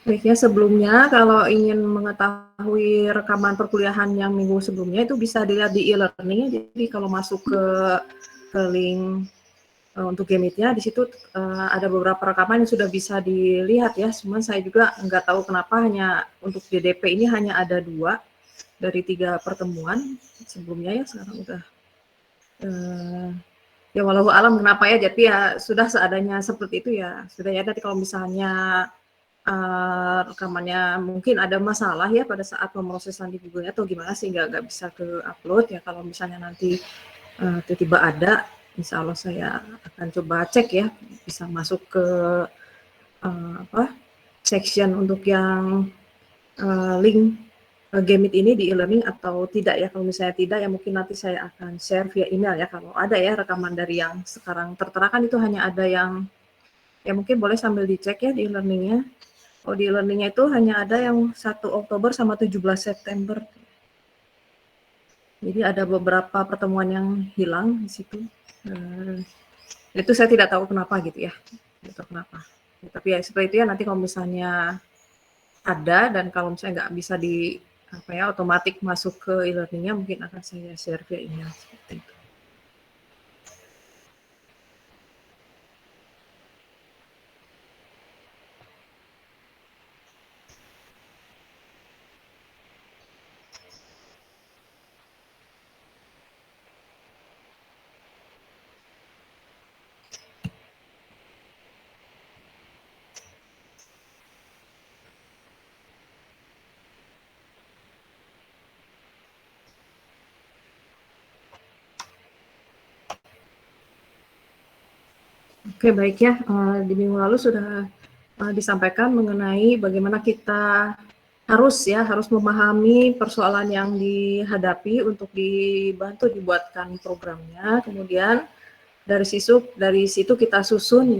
Baiknya sebelumnya kalau ingin mengetahui rekaman perkuliahan yang minggu sebelumnya itu bisa dilihat di e-learning. Jadi kalau masuk ke link untuk Gmeet-nya di situ ada beberapa rekaman yang sudah bisa dilihat ya. Cuman saya juga nggak tahu kenapa hanya untuk DDP ini hanya ada 2 dari 3 pertemuan sebelumnya ya. Sekarang udah ya walau alam kenapa ya. Jadi ya sudah seadanya seperti itu ya. Sudah ya, nanti kalau misalnya rekamannya mungkin ada masalah ya pada saat pemrosesan di Google atau gimana sehingga nggak bisa ke upload ya. Kalau misalnya nanti tiba-tiba ada, insya Allah saya akan coba cek ya, bisa masuk ke section untuk yang link Gmeet ini di e-learning atau tidak ya. Kalau misalnya tidak ya mungkin nanti saya akan share via email ya. Kalau ada ya rekaman dari yang sekarang tertera kan itu hanya ada yang ya mungkin boleh sambil dicek ya di e-learningnya. Oh, di e-learning-nya itu hanya ada yang 1 Oktober sama 17 September. Jadi ada beberapa pertemuan yang hilang di situ. Itu saya tidak tahu kenapa gitu ya. Tidak tahu kenapa. Ya, tapi ya seperti itu ya, nanti kalau misalnya ada dan kalau misalnya nggak bisa di apa ya otomatis masuk ke e-learning-nya mungkin akan saya share via email seperti itu. Oke, baik ya. Di minggu lalu sudah disampaikan mengenai bagaimana kita harus memahami persoalan yang dihadapi untuk dibantu dibuatkan programnya. Kemudian dari situ kita susun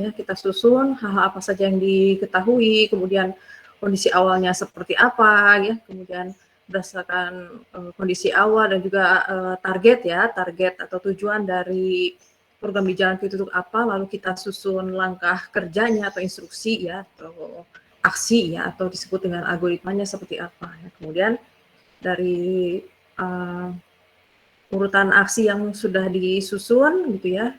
hal-hal apa saja yang diketahui, kemudian kondisi awalnya seperti apa ya, kemudian berdasarkan kondisi awal dan juga target atau tujuan dari program dijalankan itu untuk apa, lalu kita susun langkah kerjanya atau instruksi ya atau aksi ya atau disebut dengan algoritmanya seperti apa ya. Kemudian dari urutan aksi yang sudah disusun gitu ya.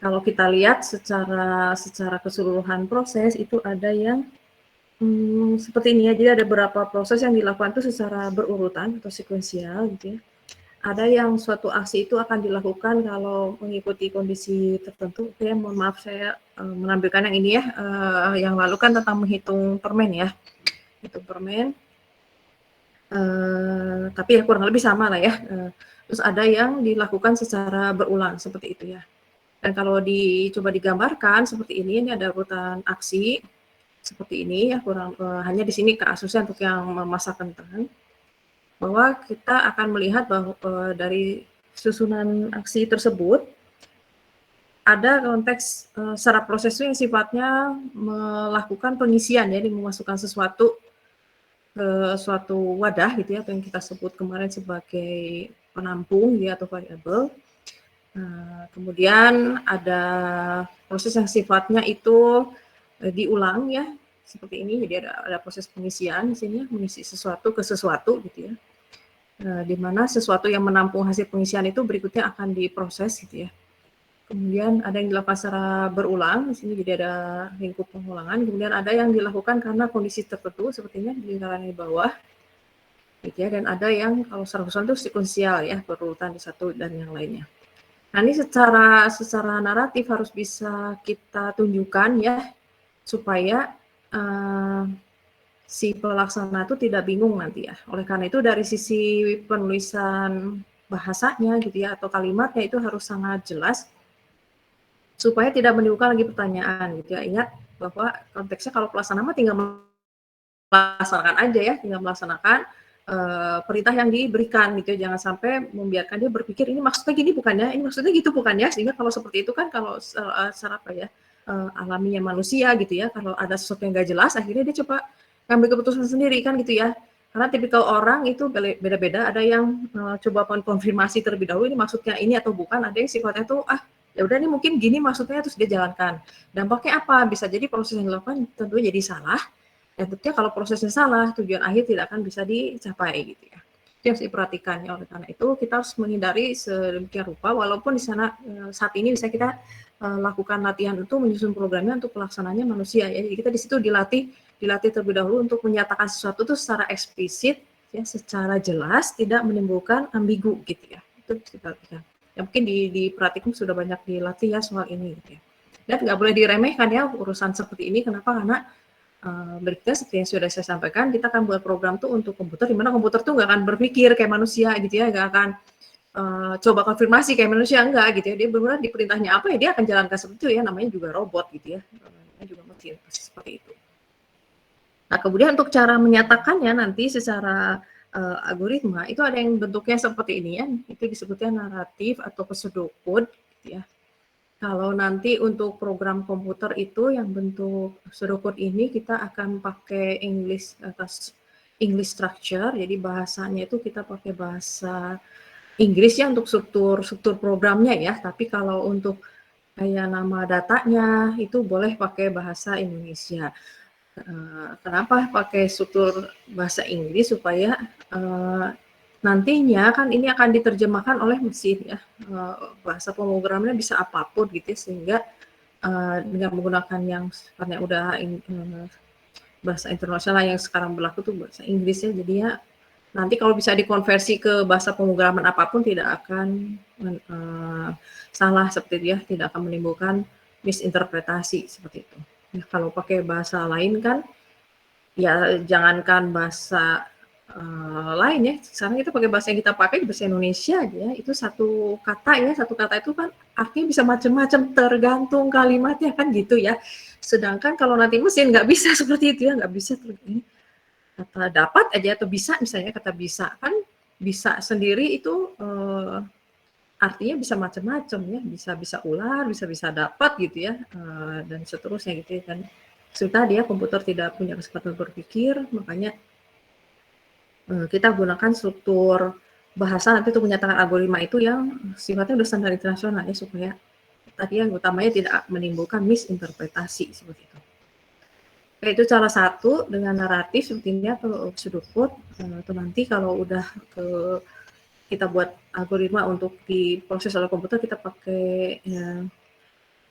Kalau kita lihat secara keseluruhan proses itu ada yang seperti ini ya. Jadi ada beberapa proses yang dilakukan itu secara berurutan atau sekuensial gitu ya. Ada yang suatu aksi itu akan dilakukan kalau mengikuti kondisi tertentu. Oke, mohon maaf saya menampilkan yang ini ya. Yang lalu kan tentang menghitung permen ya. Hitung permen. Tapi ya kurang lebih sama lah ya. Terus ada yang dilakukan secara berulang seperti itu ya. Dan kalau coba digambarkan seperti ini ada urutan aksi seperti ini ya, hanya di sini kasusnya untuk yang memasak kentang, bahwa kita akan melihat bahwa dari susunan aksi tersebut ada konteks secara prosesnya yang sifatnya melakukan pengisian ya, memasukkan sesuatu ke suatu wadah gitu ya, atau yang kita sebut kemarin sebagai penampung ya atau variabel. Kemudian ada proses yang sifatnya itu diulang ya, seperti ini. Jadi ada proses pengisian di sini, mengisi sesuatu ke sesuatu gitu ya. Di mana sesuatu yang menampung hasil pengisian itu berikutnya akan diproses gitu ya. Kemudian ada yang dilakukan secara berulang, di sini jadi ada lingkup pengulangan. Kemudian ada yang dilakukan karena kondisi tertentu, sepertinya di lingkaran di bawah. Gitu ya. Dan ada yang kalau secara khusus itu sekuensial ya, berurutan di satu dan yang lainnya. Nah, ini secara naratif harus bisa kita tunjukkan ya, supaya si pelaksana itu tidak bingung nanti ya. Oleh karena itu dari sisi penulisan bahasanya gitu ya, atau kalimatnya itu harus sangat jelas, supaya tidak menimbulkan lagi pertanyaan gitu ya. Ingat bahwa konteksnya kalau pelaksana mah tinggal melaksanakan aja ya, tinggal melaksanakan perintah yang diberikan gitu ya. Jangan sampai membiarkan dia berpikir ini maksudnya gini bukan ya, ini maksudnya gitu bukan ya. Sehingga kalau seperti itu kan kalau secara apa ya, alaminya manusia gitu ya, kalau ada sesuatu yang nggak jelas akhirnya dia coba ngambil keputusan sendiri kan gitu ya. Karena tipikal orang itu beda-beda, ada yang coba konfirmasi terlebih dahulu ini maksudnya ini atau bukan, ada yang sifatnya tuh ya udah ini mungkin gini maksudnya terus dia jalankan. Dampaknya apa? Bisa jadi proses yang dilakukan tentunya jadi salah, tentunya kalau prosesnya salah, tujuan akhir tidak akan bisa dicapai gitu ya. Itu yang harus diperhatikan ya. Oleh karena itu kita harus menghindari sedemikian rupa walaupun di sana saat ini bisa kita lakukan latihan itu menyusun programnya untuk pelaksananya manusia ya. Jadi kita di situ dilatih terlebih dahulu untuk menyatakan sesuatu itu secara eksplisit ya, secara jelas, tidak menimbulkan ambigu gitu ya. Itu kita lakukan. Ya mungkin diperhatikan sudah banyak dilatih ya soal ini gitu ya. Dan nggak boleh diremehkan ya urusan seperti ini. Kenapa? Karena berikutnya seperti yang sudah saya sampaikan, kita akan buat program tuh untuk komputer, di mana komputer tuh nggak akan berpikir kayak manusia gitu ya, nggak akan coba konfirmasi kayak manusia, enggak gitu ya. Dia benar-benar di perintahnya apa ya dia akan jalankan seperti itu ya, namanya juga robot gitu ya. Namanya juga mesin, seperti itu. Nah, kemudian untuk cara menyatakannya nanti secara algoritma, itu ada yang bentuknya seperti ini ya, itu disebutnya naratif atau pseudocode gitu ya. Kalau nanti untuk program komputer itu yang bentuk pseudocode ini kita akan pakai English structure, jadi bahasanya itu kita pakai bahasa Inggris ya untuk struktur programnya ya. Tapi kalau untuk kayak nama datanya itu boleh pakai bahasa Indonesia. Kenapa pakai struktur bahasa Inggris supaya nantinya kan ini akan diterjemahkan oleh mesin ya, bahasa pemrogramannya bisa apapun gitu ya, sehingga dengan menggunakan yang sifatnya udah bahasa internasional yang sekarang berlaku tuh bahasa Inggris ya, jadinya nanti kalau bisa dikonversi ke bahasa pemrograman apapun tidak akan salah seperti itu ya, tidak akan menimbulkan misinterpretasi seperti itu. Nah, kalau pakai bahasa lain kan ya jangankan bahasa lain ya, sekarang kita pakai bahasa yang kita pakai bahasa Indonesia aja ya, itu satu kata itu kan artinya bisa macam-macam tergantung kalimatnya kan gitu ya. Sedangkan kalau nanti mesin nggak bisa seperti itu ya, nggak bisa ini kata dapat aja atau bisa misalnya kata bisa kan bisa sendiri itu artinya bisa macam-macam ya, bisa ular, bisa dapat gitu ya, dan seterusnya gitu ya kan. Serta dia komputer tidak punya kesempatan berpikir, makanya kita gunakan struktur bahasa nanti untuk menyatakan algoritma itu yang sifatnya udah standar internasional ya, supaya tadi yang utamanya tidak menimbulkan misinterpretasi seperti itu. Oke, itu salah satu dengan naratif seperti ini atau pseudocode, atau nanti kalau udah kita buat algoritma untuk diproses oleh komputer kita pakai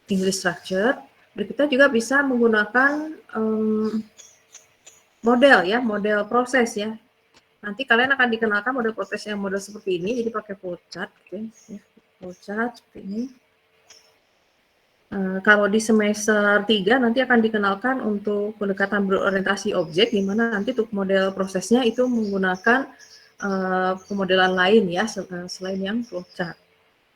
English structure. Kita juga bisa menggunakan model proses ya. Nanti kalian akan dikenalkan model prosesnya model seperti ini, jadi pakai flowchart, gitu ya. Flowchart seperti ini. Kalau di semester 3 nanti akan dikenalkan untuk pendekatan berorientasi objek, di mana nanti untuk model prosesnya itu menggunakan pemodelan lain ya, selain yang flowchart.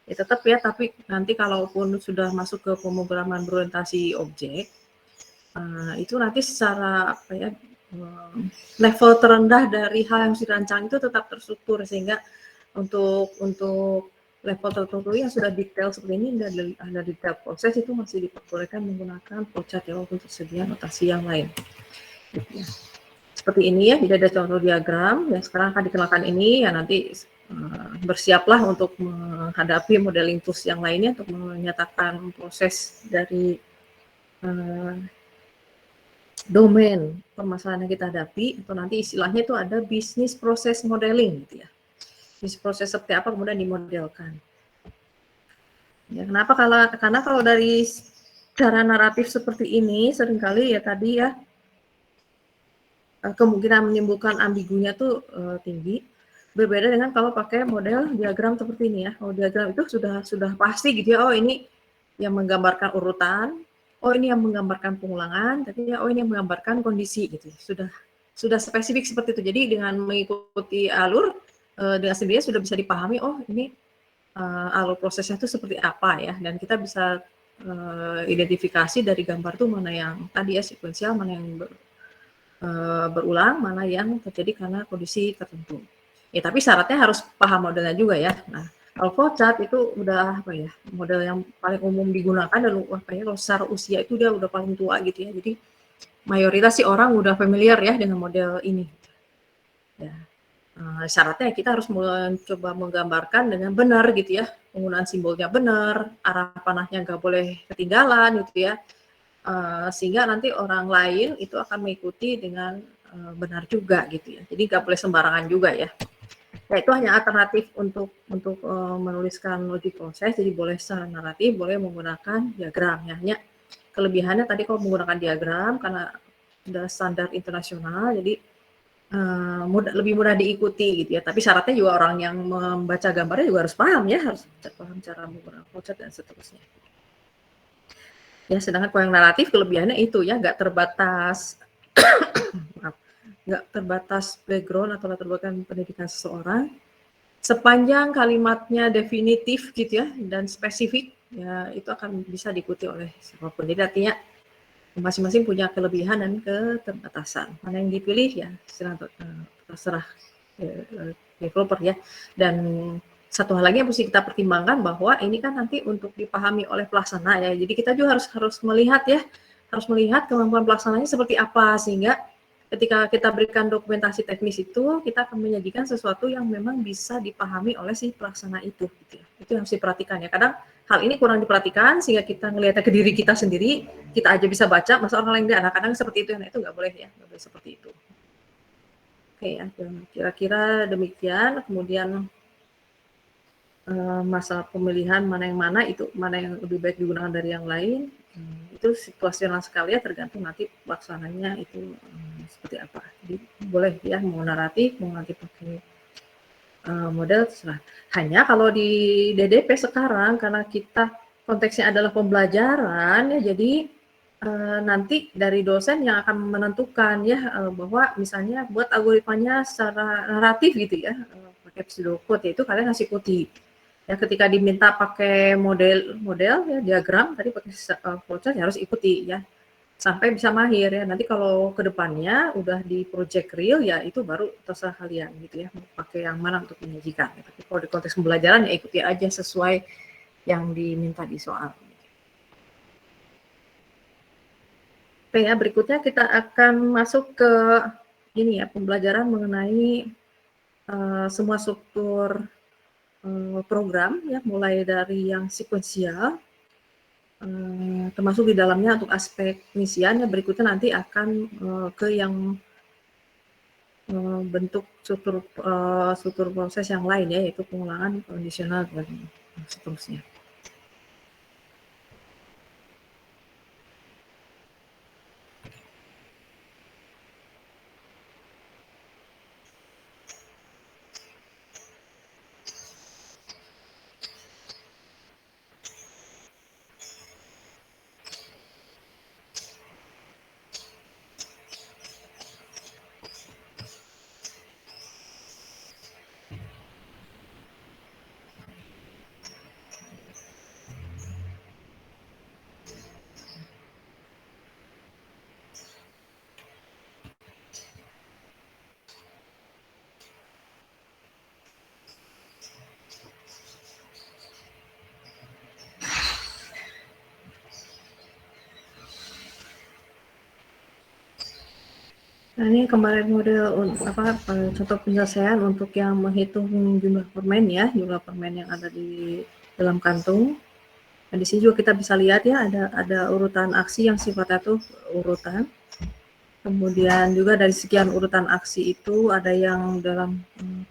Ya tetap ya, tapi nanti kalaupun sudah masuk ke pemrograman berorientasi objek, itu nanti secara apa ya, level terendah dari hal yang dirancang itu tetap terstruktur, sehingga untuk level tertentu yang sudah detail seperti ini dan ada detail proses itu masih diperbolehkan menggunakan flowchart ya, walaupun tersedia notasi yang lain. Seperti ini ya, jadi ada contoh diagram yang sekarang akan dikenalkan ini ya, nanti bersiaplah untuk menghadapi modeling tools yang lainnya untuk menyatakan proses dari domain permasalahan yang kita hadapi, atau nanti istilahnya itu ada bisnis proses modeling gitu ya. Bisnis proses seperti apa kemudian dimodelkan. Ya, kenapa? Karena kalau dari cara naratif seperti ini seringkali ya tadi ya kemungkinan menimbulkan ambigunya tuh tinggi. Berbeda dengan kalau pakai model diagram seperti ini ya. Kalau diagram itu sudah pasti gitu ya. Oh ini yang menggambarkan urutan, oh ini yang menggambarkan pengulangan, tapi ya oh ini yang menggambarkan kondisi gitu. Sudah spesifik seperti itu. Jadi dengan mengikuti alur dengan sendirinya sudah bisa dipahami. Oh ini alur prosesnya itu seperti apa ya. Dan kita bisa identifikasi dari gambar tuh mana yang tadi ya sekuensial, mana yang berulang, mana yang terjadi karena kondisi tertentu. Ya tapi syaratnya harus paham modelnya juga ya. Nah, kalau flowchart itu udah apa ya, model yang paling umum digunakan dan apa ya, kalau secara usia itu dia udah paling tua gitu ya. Jadi mayoritas sih orang udah familiar ya dengan model ini. Ya. Syaratnya kita harus mencoba menggambarkan dengan benar gitu ya, penggunaan simbolnya benar, arah panahnya nggak boleh ketinggalan gitu ya. sehingga nanti orang lain itu akan mengikuti dengan benar juga gitu ya. Jadi nggak boleh sembarangan juga ya. Nah, itu hanya alternatif untuk menuliskan logic proses, jadi boleh secara naratif, boleh menggunakan diagram ya. Hanya kelebihannya tadi kalau menggunakan diagram karena sudah standar internasional, jadi lebih mudah diikuti gitu ya. Tapi syaratnya juga orang yang membaca gambarnya juga harus paham ya, harus paham cara menggunakan flowchart dan seterusnya. Ya, sedangkan kalau yang naratif kelebihannya itu ya, nggak terbatas maaf, nggak terbatas background atau latar belakang pendidikan seseorang. Sepanjang kalimatnya definitif gitu ya dan spesifik, ya itu akan bisa diikuti oleh siapapun. Jadi artinya masing-masing punya kelebihan dan keterbatasan. Mana yang dipilih ya terserah developer ya. Dan satu hal lagi yang mesti kita pertimbangkan bahwa ini kan nanti untuk dipahami oleh pelaksana ya. Jadi kita juga harus melihat ya, harus melihat kemampuan pelaksananya seperti apa, sehingga ketika kita berikan dokumentasi teknis itu, kita akan menyajikan sesuatu yang memang bisa dipahami oleh si pelaksana itu gitu ya. Itu yang harus diperhatikan ya. Kadang hal ini kurang diperhatikan sehingga kita ngelihatnya ke diri kita sendiri, kita aja bisa baca, masa orang lain enggak. Nah, kadang seperti itu, nah itu nggak boleh ya, nggak boleh seperti itu. Oke ya, kira-kira demikian. Kemudian masalah pemilihan mana yang lebih baik digunakan dari yang lain, itu situasional sekali ya, tergantung nanti pelaksananya itu seperti apa. Jadi boleh ya mau naratif, mau nanti pakai model terserah. Hanya kalau di DDP sekarang karena kita konteksnya adalah pembelajaran ya, jadi nanti dari dosen yang akan menentukan ya bahwa misalnya buat algoritmanya secara naratif gitu ya, pakai pseudocode, yaitu kalian harus ikuti. Ya ketika diminta pakai model ya diagram tadi pakai flowchart ya harus ikuti ya sampai bisa mahir ya. Nanti kalau kedepannya udah di project real ya itu baru terserah kalian gitu ya mau pakai yang mana untuk menyajikan. Tapi kalau di konteks pembelajaran ya ikuti aja sesuai yang diminta di soal. Oke ya, berikutnya kita akan masuk ke ini ya, pembelajaran mengenai semua struktur program ya, mulai dari yang sekuensial, termasuk di dalamnya untuk aspek pengisian ya, berikutnya nanti akan ke yang bentuk struktur proses yang lain ya, yaitu pengulangan, kondisional, dan seterusnya. Nah, ini kemarin model contoh penyelesaian untuk yang menghitung jumlah permen ya, jumlah permen yang ada di dalam kantung. Nah, di sini juga kita bisa lihat ya ada urutan aksi yang sifatnya tuh urutan. Kemudian juga dari sekian urutan aksi itu ada yang dalam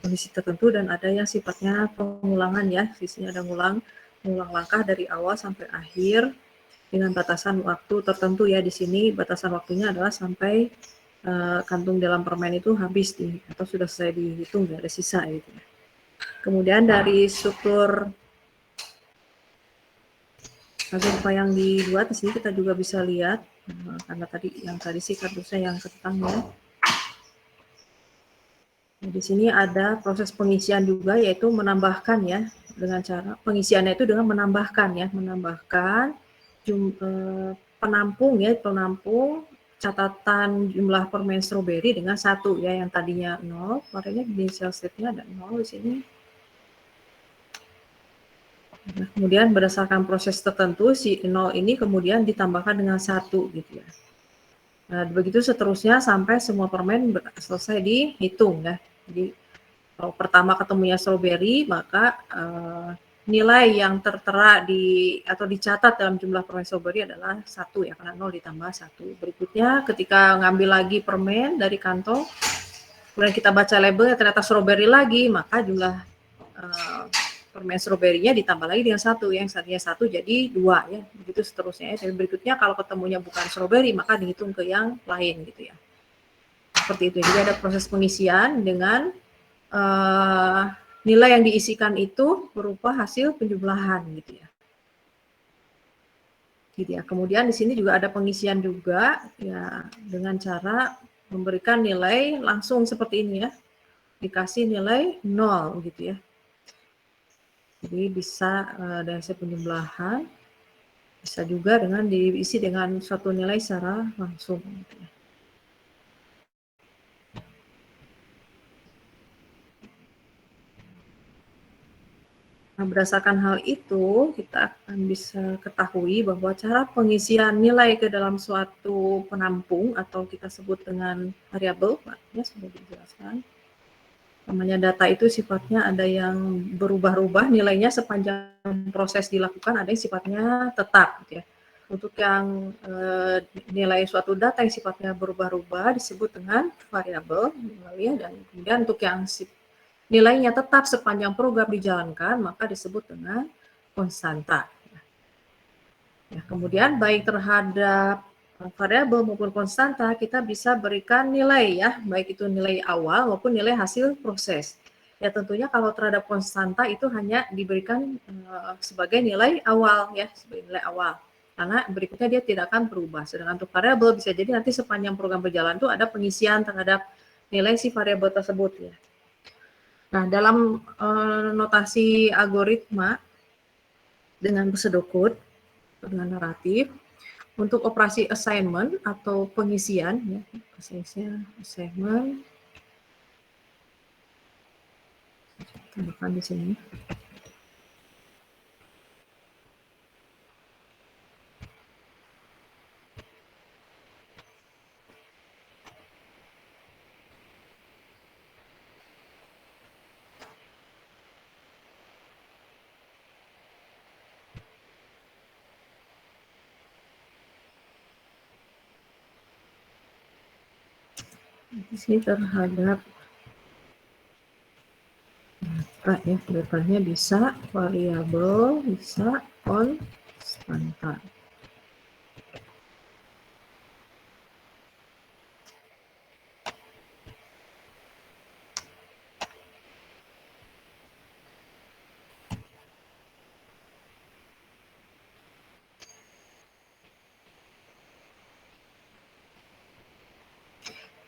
kondisi tertentu dan ada yang sifatnya pengulangan ya. Di sini ada ngulang langkah dari awal sampai akhir dengan batasan waktu tertentu ya. Di sini batasan waktunya adalah sampai kantung dalam permen itu habis atau sudah selesai dihitung, nggak ada sisa gitu. Kemudian dari struktur apa yang dibuat di sini kita juga bisa lihat karena tadi sih kardusnya yang kentang ya. Nah, di sini ada proses pengisian juga, yaitu menambahkan ya, dengan cara pengisiannya itu dengan menambahkan penampung catatan jumlah permen stroberi dengan 1 ya, yang tadinya 0, kemarinnya di initial state-nya ada 0 di sini. Nah, kemudian berdasarkan proses tertentu si 0 ini kemudian ditambahkan dengan 1 gitu ya. Nah, begitu seterusnya sampai semua permen selesai dihitung ya. Jadi kalau pertama ketemunya stroberi, maka nilai yang tertera atau dicatat dalam jumlah permen strawberry adalah 1 ya, karena 0 ditambah 1. Berikutnya ketika ngambil lagi permen dari kantong, kemudian kita baca labelnya ternyata strawberry lagi, maka jumlah permen stroberinya ditambah lagi dengan 1, yang tadinya 1 jadi 2 ya, begitu seterusnya ya. Dan berikutnya kalau ketemunya bukan strawberry maka dihitung ke yang lain gitu ya. Seperti itu. Jadi ada proses pengisian dengan nilai yang diisikan itu berupa hasil penjumlahan gitu ya. Gitu ya. Kemudian di sini juga ada pengisian juga ya dengan cara memberikan nilai langsung seperti ini ya. Dikasih nilai 0 gitu ya. Jadi bisa dari hasil penjumlahan, bisa juga dengan diisi dengan suatu nilai secara langsung gitu ya. Nah, berdasarkan hal itu, kita akan bisa ketahui bahwa cara pengisian nilai ke dalam suatu penampung atau kita sebut dengan variabel, ya sudah dijelaskan. Namanya data itu sifatnya ada yang berubah-ubah nilainya sepanjang proses dilakukan, ada yang sifatnya tetap, gitu ya. Untuk yang nilai suatu data yang sifatnya berubah-ubah disebut dengan variabel, ya, dan kemudian untuk yang nilainya tetap sepanjang program dijalankan, maka disebut dengan konstanta. Ya, kemudian baik terhadap variabel maupun konstanta, kita bisa berikan nilai ya, baik itu nilai awal maupun nilai hasil proses. Ya tentunya kalau terhadap konstanta itu hanya diberikan sebagai nilai awal ya, sebagai nilai awal. Karena berikutnya dia tidak akan berubah. Sedangkan untuk variabel bisa jadi nanti sepanjang program berjalan itu ada pengisian terhadap nilai si variabel tersebut ya. Nah, dalam notasi algoritma dengan pseudocode, dengan naratif, untuk operasi assignment atau pengisian, ya, assignment, tambahkan di sini. Di sini terhadap data ya, datanya bisa variabel, bisa konstanta.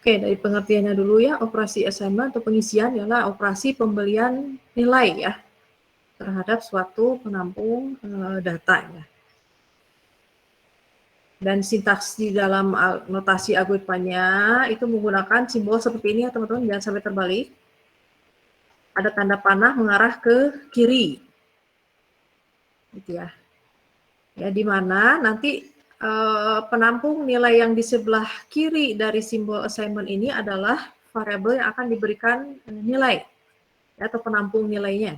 Oke, dari pengertiannya dulu ya, operasi assignment atau pengisian adalah operasi pembelian nilai ya terhadap suatu penampung data ya. Dan sintaks di dalam notasi algoritmanya itu menggunakan simbol seperti ini ya teman-teman, jangan sampai terbalik. Ada tanda panah mengarah ke kiri, gitu ya. Ya, di mana nanti penampung nilai yang di sebelah kiri dari simbol assignment ini adalah variabel yang akan diberikan nilai atau penampung nilainya.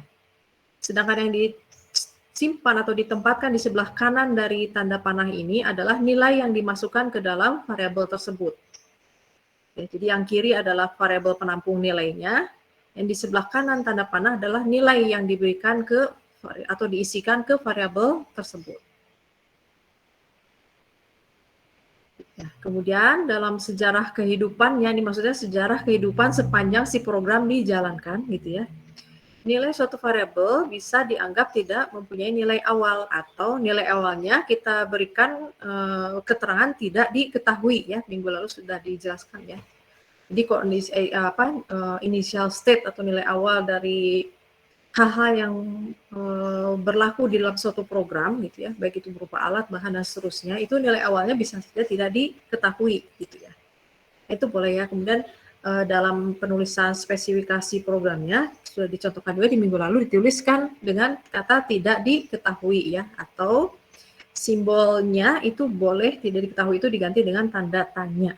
Sedangkan yang disimpan atau ditempatkan di sebelah kanan dari tanda panah ini adalah nilai yang dimasukkan ke dalam variabel tersebut. Ya, jadi yang kiri adalah variabel penampung nilainya, yang di sebelah kanan tanda panah adalah nilai yang diberikan ke atau diisikan ke variabel tersebut. Ya, kemudian dalam sejarah kehidupannya, ini maksudnya sejarah kehidupan sepanjang si program dijalankan, gitu ya. Nilai suatu variabel bisa dianggap tidak mempunyai nilai awal atau nilai awalnya kita berikan keterangan tidak diketahui ya, minggu lalu sudah dijelaskan ya. Jadi kondisi initial state atau nilai awal dari hal-hal yang berlaku di dalam suatu program gitu ya, baik itu berupa alat, bahan dan seterusnya, itu nilai awalnya bisa saja tidak diketahui gitu ya. Itu boleh ya. Kemudian dalam penulisan spesifikasi programnya sudah dicontohkan juga di minggu lalu, dituliskan dengan kata tidak diketahui ya, atau simbolnya itu boleh tidak diketahui itu diganti dengan tanda tanya.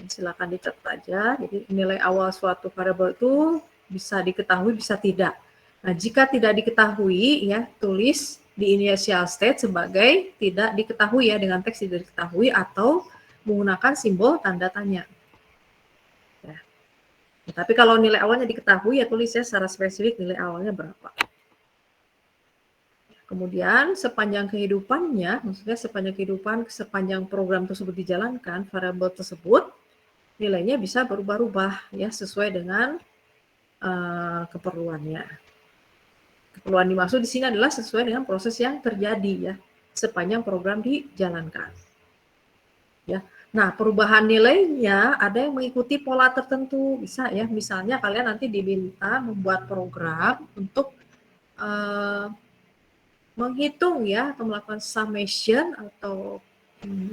Silakan dicatat aja. Jadi nilai awal suatu variabel itu bisa diketahui, bisa tidak. Nah, jika tidak diketahui ya, tulis di initial state sebagai tidak diketahui ya, dengan teks tidak diketahui atau menggunakan simbol tanda tanya. Ya. Ya, tapi kalau nilai awalnya diketahui ya tulis ya secara spesifik nilai awalnya berapa. Kemudian sepanjang kehidupannya, maksudnya sepanjang kehidupan, sepanjang program tersebut dijalankan, variabel tersebut nilainya bisa berubah-ubah ya sesuai dengan keperluannya. Keperluan dimaksud di sini adalah sesuai dengan proses yang terjadi ya sepanjang program dijalankan. Ya. Nah, perubahan nilainya ada yang mengikuti pola tertentu, bisa ya. Misalnya kalian nanti diminta membuat program untuk menghitung ya atau melakukan summation atau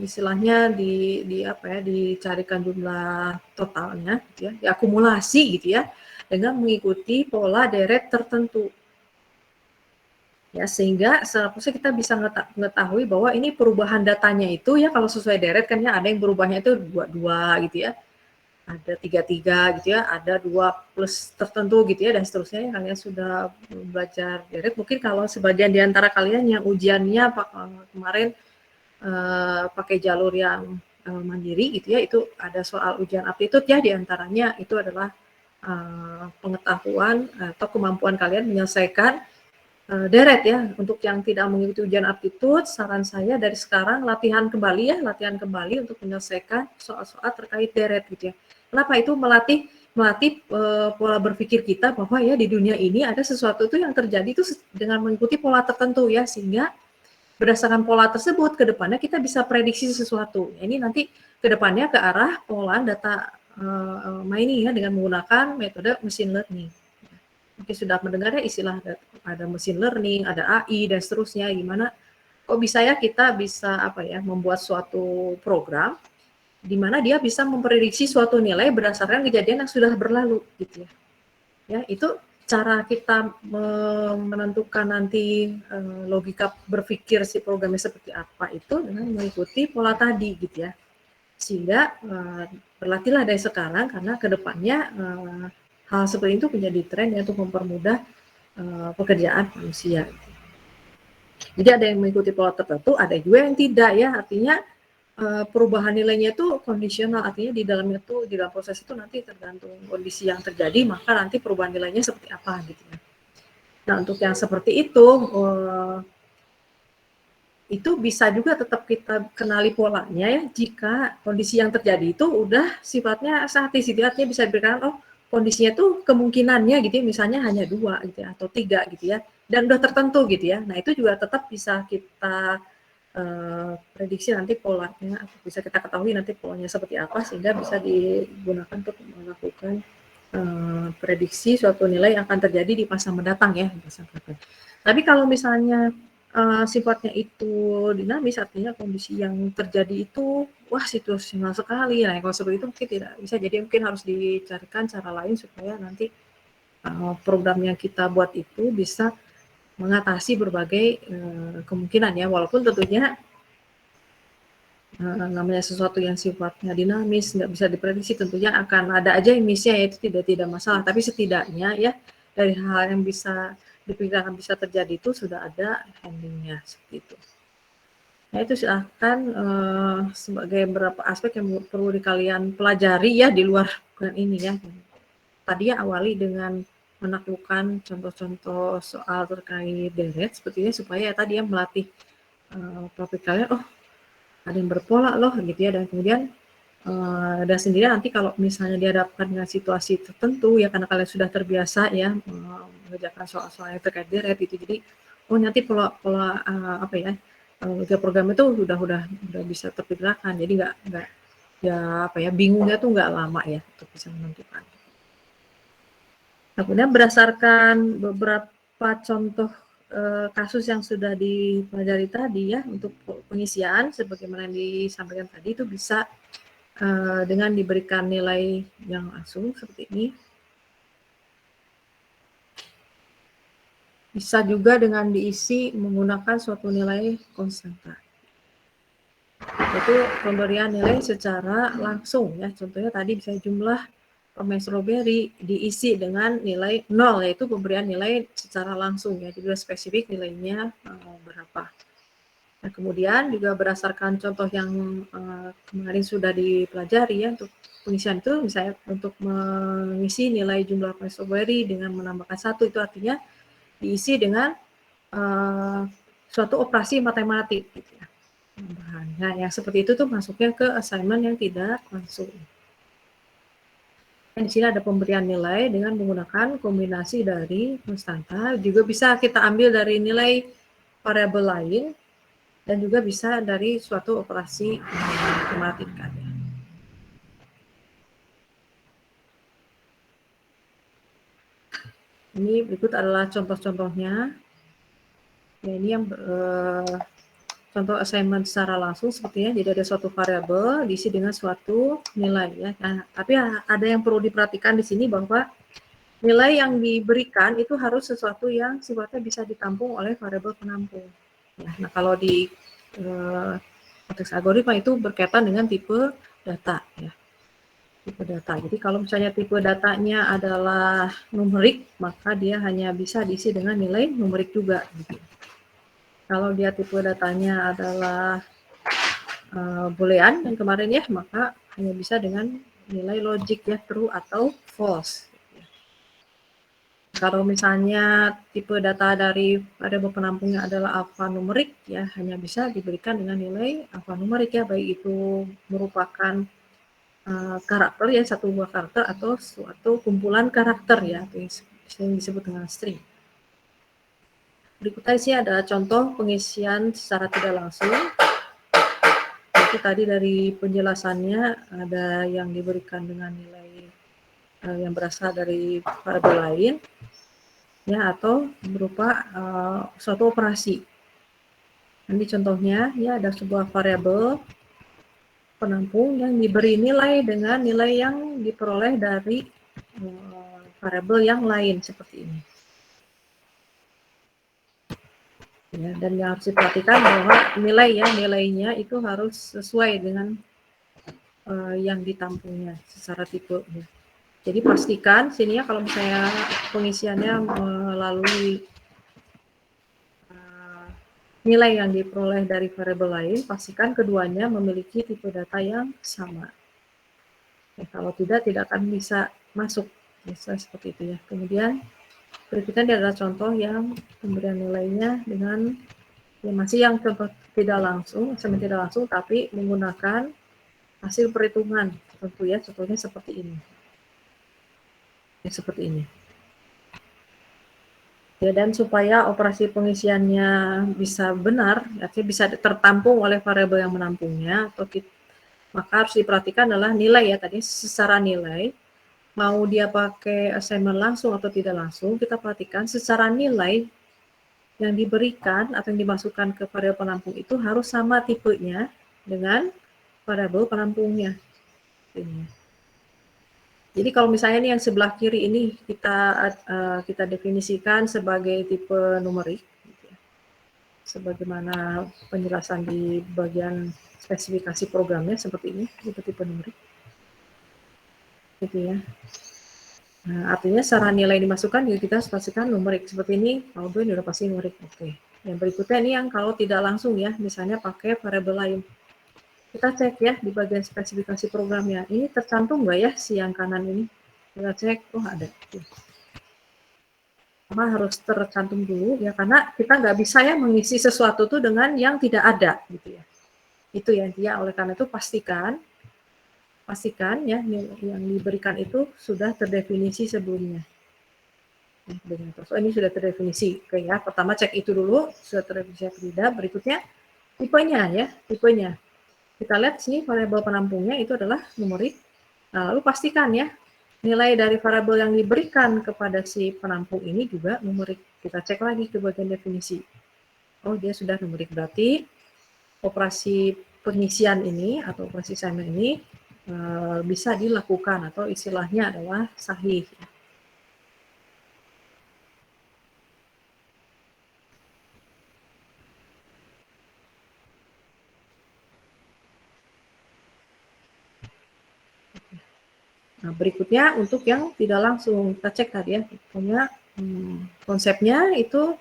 istilahnya di apa ya, dicarikan jumlah totalnya gitu ya, diakumulasi gitu ya dengan mengikuti pola deret tertentu. Ya, sehingga seharusnya kita bisa mengetahui bahwa ini perubahan datanya itu ya kalau sesuai deret kan ya ada yang berubahnya itu 22 gitu ya. Ada 33 gitu ya, ada 2 plus tertentu gitu ya dan seterusnya ya. Kalian sudah belajar deret, mungkin kalau sebagian di antara kalian yang ujiannya kemarin pakai jalur yang mandiri gitu ya, itu ada soal ujian aptitude ya di antaranya itu adalah pengetahuan atau kemampuan kalian menyelesaikan deret ya. Untuk yang tidak mengikuti ujian aptitude, saran saya dari sekarang latihan kembali untuk menyelesaikan soal-soal terkait deret gitu ya. Kenapa itu melatih pola berpikir kita bahwa ya di dunia ini ada sesuatu itu yang terjadi itu dengan mengikuti pola tertentu ya, sehingga berdasarkan pola tersebut ke depannya kita bisa prediksi sesuatu. Ini nanti ke depannya ke arah pengolahan data mining ya dengan menggunakan metode machine learning. Mungkin sudah mendengar ya istilah ada machine learning, ada AI dan seterusnya. Gimana kok bisa ya kita bisa apa ya membuat suatu program di mana dia bisa memprediksi suatu nilai berdasarkan kejadian yang sudah berlalu gitu ya. Ya, itu cara kita menentukan nanti logika berpikir si programnya seperti apa itu dengan mengikuti pola tadi gitu ya. Sehingga berlatihlah dari sekarang karena kedepannya hal seperti itu menjadi tren ya untuk mempermudah pekerjaan manusia. Jadi ada yang mengikuti pola tertentu, ada juga yang tidak ya. Artinya perubahan nilainya itu kondisional, artinya di dalamnya tuh di dalam proses itu nanti tergantung kondisi yang terjadi, maka nanti perubahan nilainya seperti apa gitu ya. Nah untuk yang seperti itu bisa juga tetap kita kenali polanya ya jika kondisi yang terjadi itu udah sifatnya statis gitu, artinya bisa diberikan kondisinya tuh kemungkinannya gitu ya, misalnya hanya 2 gitu ya, atau 3 gitu ya, dan udah tertentu gitu ya. Nah itu juga tetap bisa kita prediksi nanti polanya, atau bisa kita ketahui nanti polanya seperti apa sehingga bisa digunakan untuk melakukan prediksi suatu nilai yang akan terjadi di masa mendatang ya. Tapi kalau misalnya sifatnya itu dinamis, artinya kondisi yang terjadi itu wah situasional sekali. Nah kalau seperti itu mungkin tidak bisa, jadi mungkin harus dicarikan cara lain supaya nanti program yang kita buat itu bisa mengatasi berbagai kemungkinan ya, walaupun tentunya namanya sesuatu yang sifatnya dinamis, nggak bisa diprediksi, tentunya akan ada aja yang miss-nya ya, itu tidak masalah. Tapi setidaknya ya dari hal yang bisa diperkirakan bisa terjadi itu sudah ada handling-nya seperti itu. Nah itu silahkan sebagai beberapa aspek yang perlu kalian pelajari ya di luar ini ya. Tadi ya awali dengan menaklukkan contoh-contoh soal terkait deret sepertinya supaya ya tadi ya melatih topik kalian, ada yang berpola loh gitu ya, dan kemudian dan sendiri nanti kalau misalnya dihadapkan dengan situasi tertentu ya karena kalian sudah terbiasa ya mengerjakan soal-soal yang terkait deret itu, jadi nanti pola apa ya program itu udah bisa terpikirkan, jadi nggak ya apa ya bingungnya tuh nggak lama ya untuk bisa menentukan. Nah, kemudian berdasarkan beberapa contoh kasus yang sudah dipelajari tadi ya untuk pengisian sebagaimana yang disampaikan tadi itu bisa dengan diberikan nilai yang langsung seperti ini. Bisa juga dengan diisi menggunakan suatu nilai konstanta. Itu pemberian nilai secara langsung ya. Contohnya tadi bisa jumlah permen stroberi diisi dengan nilai 0, yaitu pemberian nilai secara langsung ya, jadi spesifik nilainya berapa. Nah, kemudian juga berdasarkan contoh yang kemarin sudah dipelajari ya, untuk pengisian itu misalnya untuk mengisi nilai jumlah permen stroberi dengan menambahkan 1, itu artinya diisi dengan suatu operasi matematik gitu ya. Nah, yang seperti itu tuh masuknya ke assignment yang tidak langsung. Di sini ada pemberian nilai dengan menggunakan kombinasi dari konstanta, juga bisa kita ambil dari nilai variabel lain, dan juga bisa dari suatu operasi matematika. Ini berikut adalah contoh-contohnya. Ya, ini yang contoh assignment secara langsung sepertinya, jadi ada suatu variabel diisi dengan suatu nilai ya. Nah, tapi ada yang perlu diperhatikan di sini bahwa nilai yang diberikan itu harus sesuatu yang sifatnya bisa ditampung oleh variabel penampung. Ya, nah, kalau di konteks algoritma itu berkaitan dengan tipe data ya. Tipe data. Jadi kalau misalnya tipe datanya adalah numerik, maka dia hanya bisa diisi dengan nilai numerik juga gitu. Kalau dia tipe datanya adalah boolean yang kemarin ya, maka hanya bisa dengan nilai logik ya, true atau false. Kalau misalnya tipe data dari variabel penampungnya adalah alfanumerik ya, hanya bisa diberikan dengan nilai alfanumerik ya, baik itu merupakan karakter ya, satu buah karakter atau suatu kumpulan karakter ya, atau yang disebut dengan string. Berikutnya sih ada contoh pengisian secara tidak langsung. Itu tadi dari penjelasannya ada yang diberikan dengan nilai yang berasal dari variabel lain ya, atau berupa suatu operasi. Ini contohnya ya, ada sebuah variabel penampung yang diberi nilai dengan nilai yang diperoleh dari variabel yang lain seperti ini. Ya, dan yang harus diperhatikan bahwa nilainya itu harus sesuai dengan yang ditampungnya secara tipe. Ya. Jadi pastikan sini ya, kalau misalnya pengisiannya melalui nilai yang diperoleh dari variabel lain, pastikan keduanya memiliki tipe data yang sama. Ya, kalau tidak akan bisa masuk. Bisa seperti itu ya. Kemudian berikutnya adalah contoh yang pemberian nilainya dengan ya masih yang contoh tidak langsung, sama tidak langsung, tapi menggunakan hasil perhitungan tentu ya, contohnya seperti ini. Ya, seperti ini. Ya, dan supaya operasi pengisiannya bisa benar, artinya bisa tertampung oleh variabel yang menampungnya, maka harus diperhatikan adalah nilai ya, tadi secara nilai, mau dia pakai assignment langsung atau tidak langsung, kita perhatikan secara nilai yang diberikan atau yang dimasukkan ke variabel penampung itu harus sama tipenya dengan variabel penampungnya. Ini. Jadi kalau misalnya ini yang sebelah kiri ini kita definisikan sebagai tipe numerik, gitu ya. Sebagaimana penjelasan di bagian spesifikasi programnya seperti ini, tipe numerik, gitu ya. Nah, artinya secara nilai dimasukkan juga kita pastikan numerik seperti ini. Kalau ini udah pasti numerik, oke. Yang berikutnya ini yang kalau tidak langsung ya, misalnya pakai variabel lain. Kita cek ya di bagian spesifikasi programnya. Ini tercantum nggak ya si yang kanan ini? Kita cek, oh ada. Harus tercantum dulu ya, karena kita nggak bisa ya mengisi sesuatu tuh dengan yang tidak ada gitu ya. Itu ya intinya. Oleh karena itu pastikan ya yang diberikan itu sudah terdefinisi sebelumnya. So, ini sudah terdefinisi. Oke ya, pertama cek itu dulu sudah terdefinisi atau tidak. Berikutnya tipenya ya, tipenya. Kita lihat sini variabel penampungnya itu adalah numerik. Nah, lalu pastikan ya nilai dari variabel yang diberikan kepada si penampung ini juga numerik. Kita cek lagi ke bagian definisi. Oh, dia sudah numerik, berarti operasi pengisian ini atau operasi assignment ini bisa dilakukan atau istilahnya adalah sahih. Nah, berikutnya untuk yang tidak langsung, kita cek tadi ya, punya konsepnya itu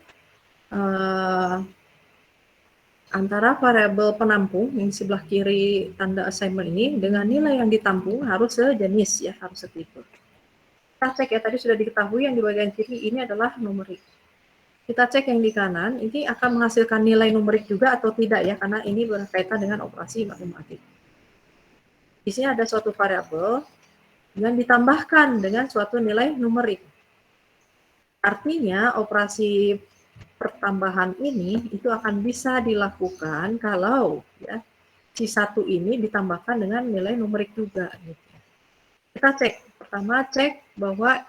antara variabel penampung yang di sebelah kiri tanda assignment ini dengan nilai yang ditampung harus sejenis ya, harus setipe. Kita cek ya, tadi sudah diketahui yang di bagian kiri ini adalah numerik. Kita cek yang di kanan, ini akan menghasilkan nilai numerik juga atau tidak ya, karena ini berkaitan dengan operasi matematik. Di sini ada suatu variabel yang ditambahkan dengan suatu nilai numerik. Artinya operasi pertambahan ini itu akan bisa dilakukan kalau ya si satu ini ditambahkan dengan nilai numerik juga. Gitu. Kita cek, pertama cek bahwa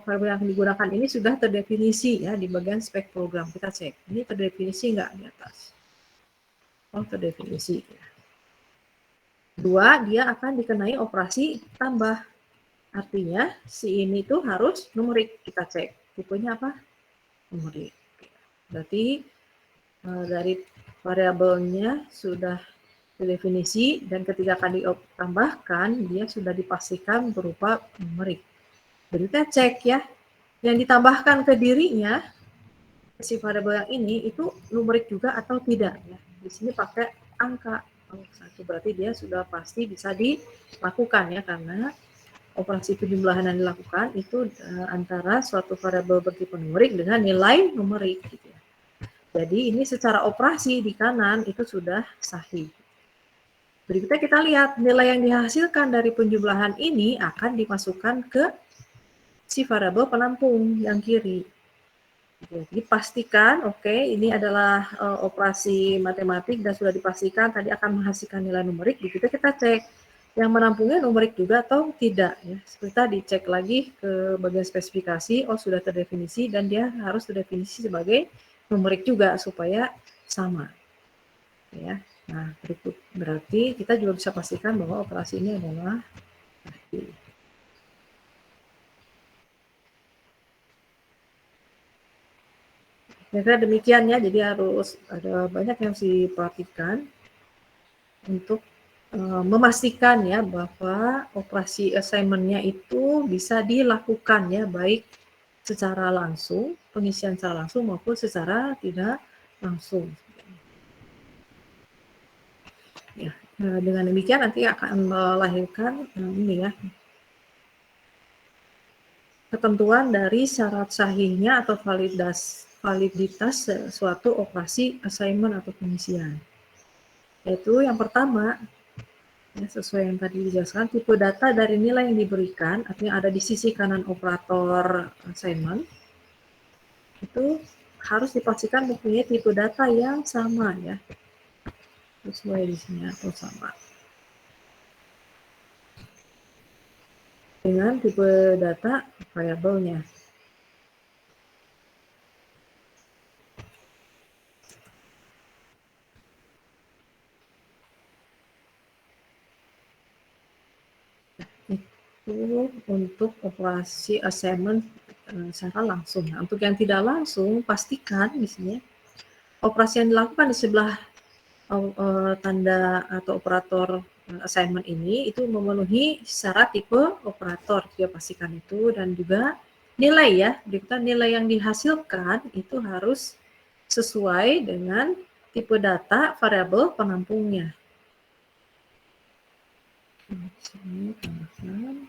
variabel yang digunakan ini sudah terdefinisi ya di bagian spek program. Kita cek, ini terdefinisi nggak di atas? Oh, terdefinisi. Dua, dia akan dikenai operasi tambah. Artinya si ini tuh harus numerik. Kita cek, tipenya apa? Numerik. Berarti dari variabelnya sudah definisi dan ketika akan ditambahkan dia sudah dipastikan berupa numerik. Jadi kita cek ya, yang ditambahkan ke dirinya si variabel yang ini itu numerik juga atau tidak ya. Di sini pakai angka satu, berarti dia sudah pasti bisa dilakukan ya, karena operasi penjumlahan yang dilakukan itu antara suatu variabel bertipe numerik dengan nilai numerik gitu ya. Jadi ini secara operasi di kanan itu sudah sahih. Berikutnya kita lihat nilai yang dihasilkan dari penjumlahan ini akan dimasukkan ke si variabel penampung yang kiri. Jadi pastikan, oke, ini adalah operasi matematik dan sudah dipastikan tadi akan menghasilkan nilai numerik. Begitu kita cek yang menampungnya numerik juga atau tidak. Ya. Seperti tadi cek lagi ke bagian spesifikasi, oh sudah terdefinisi dan dia harus terdefinisi sebagai numerik juga supaya sama. Ya. Nah, berikut berarti kita juga bisa pastikan bahwa operasi ini adalah kira-kira demikian ya, jadi harus ada banyak yang harus diperhatikan untuk memastikan ya bahwa operasi assignment-nya itu bisa dilakukan ya, baik secara langsung, pengisian secara langsung maupun secara tidak langsung. Ya, dengan demikian nanti akan melahirkan ini ya, ketentuan dari syarat sahihnya atau validitas suatu operasi assignment atau pengisian. Yaitu yang pertama, ya, sesuai yang tadi dijelaskan, tipe data dari nilai yang diberikan, artinya ada di sisi kanan operator assignment, itu harus dipastikan mempunyai tipe data yang sama ya, sesuai di sini atau sama dengan tipe data variabelnya. Itu untuk operasi assignment secara langsung. Nah, untuk yang tidak langsung, pastikan di sini operasi yang dilakukan di sebelah tanda atau operator assignment ini itu memenuhi syarat tipe operator, dia pastikan itu, dan juga nilai ya, nilai yang dihasilkan itu harus sesuai dengan tipe data variabel penampungnya. Sini tambahkan.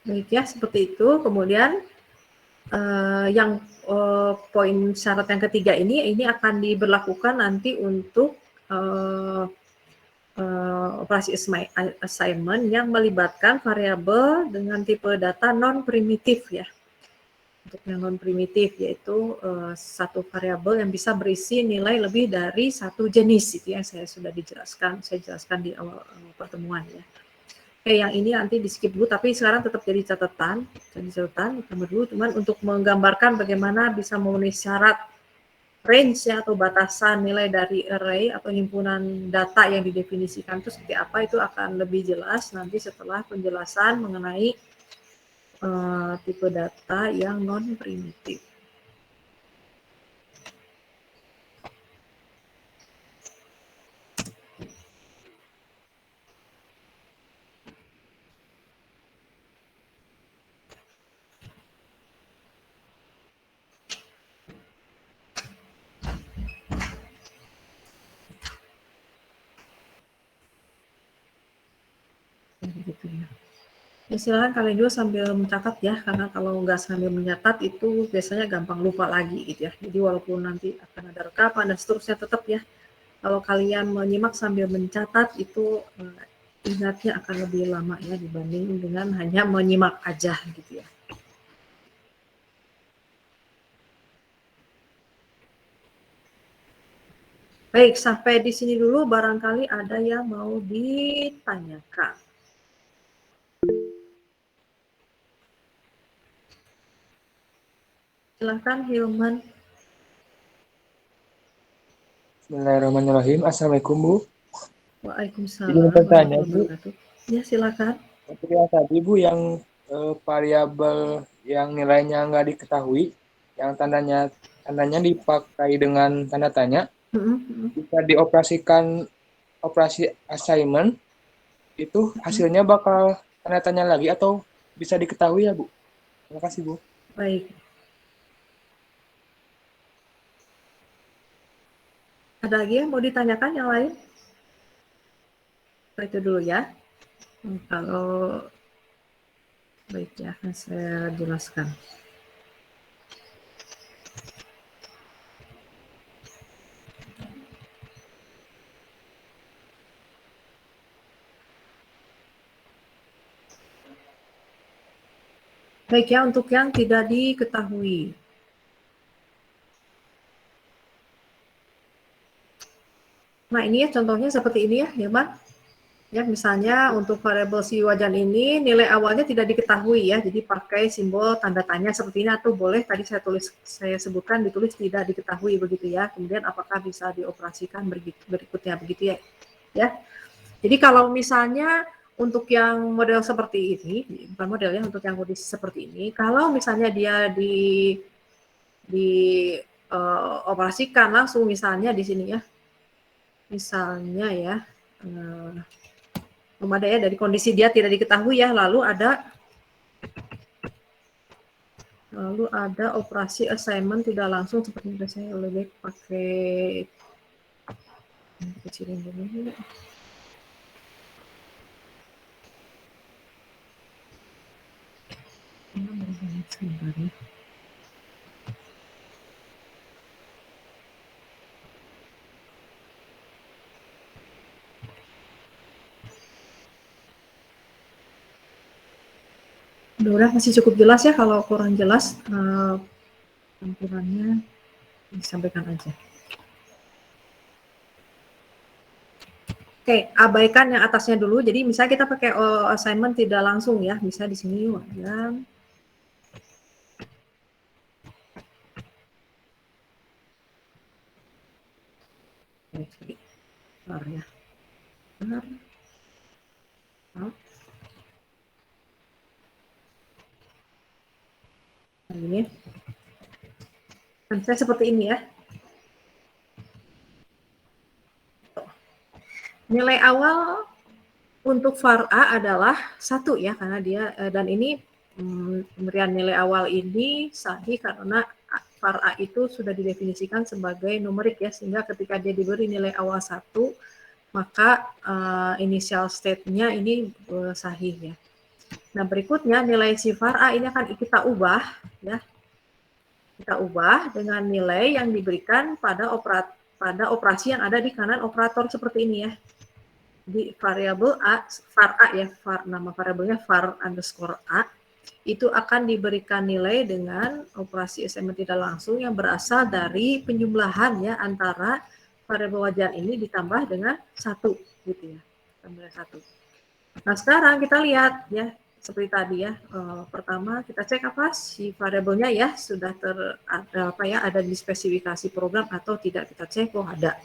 Baik ya, seperti itu. Kemudian Yang poin syarat yang ketiga ini akan diberlakukan nanti untuk operasi assignment yang melibatkan variabel dengan tipe data non-primitif ya. Untuk yang non-primitif yaitu satu variabel yang bisa berisi nilai lebih dari satu jenis, itu yang saya jelaskan di awal pertemuan ya. Oke, yang ini nanti di skip dulu, tapi sekarang tetap jadi catatan nomor dulu, cuman untuk menggambarkan bagaimana bisa memenuhi syarat range ya, atau batasan nilai dari array atau himpunan data yang didefinisikan itu seperti apa, itu akan lebih jelas nanti setelah penjelasan mengenai tipe data yang non-primitif. Gitu ya. Ya, silakan kalian juga sambil mencatat ya, karena kalau nggak sambil mencatat itu biasanya gampang lupa lagi gitu ya. Jadi walaupun nanti akan ada rekapan dan seterusnya, tetap ya kalau kalian menyimak sambil mencatat itu ingatnya akan lebih lama ya dibanding dengan hanya menyimak aja gitu ya. Baik, sampai di sini dulu barangkali ada yang mau ditanyakan. Silakan Hilman. Bismillahirrahmanirrahim. Assalamualaikum, Bu. Izin Waalaikumsalam bertanya, warahmatullahi Bu. wabarakatuh. Ya, silakan. Seperti yang tadi, Bu, yang variabel yang nilainya nggak diketahui, yang tandanya dipakai dengan tanda tanya, bisa dioperasikan operasi assignment, itu hasilnya bakal tanda tanya lagi atau bisa diketahui ya, Bu? Terima kasih, Bu. Baik. Ada lagi yang mau ditanyakan yang lain? Itu dulu ya. Kalau baik ya, akan saya jelaskan. Baik ya, untuk yang tidak diketahui. Nah, ini ya contohnya seperti ini ya, Hilman. Ya, misalnya untuk variabel si wajan ini nilai awalnya tidak diketahui ya, jadi pakai simbol tanda tanya seperti ini, atau boleh tadi saya sebutkan ditulis tidak diketahui begitu ya. Kemudian apakah bisa dioperasikan berikutnya begitu ya. Ya. Jadi kalau misalnya untuk yang model seperti ini, bukan model ya, untuk yang kondisi seperti ini, kalau misalnya dia operasikan langsung misalnya di sini ya. Misalnya ya, ada ya dari kondisi dia tidak diketahui ya, lalu ada operasi assignment tidak langsung seperti itu. Saya lebih pakai kecilin dulu. Sebentar ya. Udah masih cukup jelas ya, kalau kurang jelas tampilannya disampaikan aja. Oke, abaikan yang atasnya dulu. Jadi misalnya kita pakai assignment tidak langsung ya, bisa di sini wajan. Bentar ya. Benar. Ini. Nah, saya seperti ini ya. Nilai awal untuk var A adalah 1 ya, karena dia dan ini pemberian nilai awal ini sahih karena var A itu sudah didefinisikan sebagai numerik ya, sehingga ketika dia diberi nilai awal 1, maka initial state-nya ini sahih ya. Nah, berikutnya nilai si var A ini akan kita ubah ya. kita ubah dengan nilai yang diberikan pada operasi yang ada di kanan operator seperti ini ya. Di variabel A, var A ya, nama variabelnya var underscore A, itu akan diberikan nilai dengan operasi assignment tidak langsung yang berasal dari penjumlahan ya antara variabel wajan ini ditambah dengan 1 gitu ya. Tambah 1. Nah, sekarang kita lihat ya, seperti tadi ya. Pertama kita cek apa si variabelnya ya, sudah ada di spesifikasi program atau tidak, kita cek ada.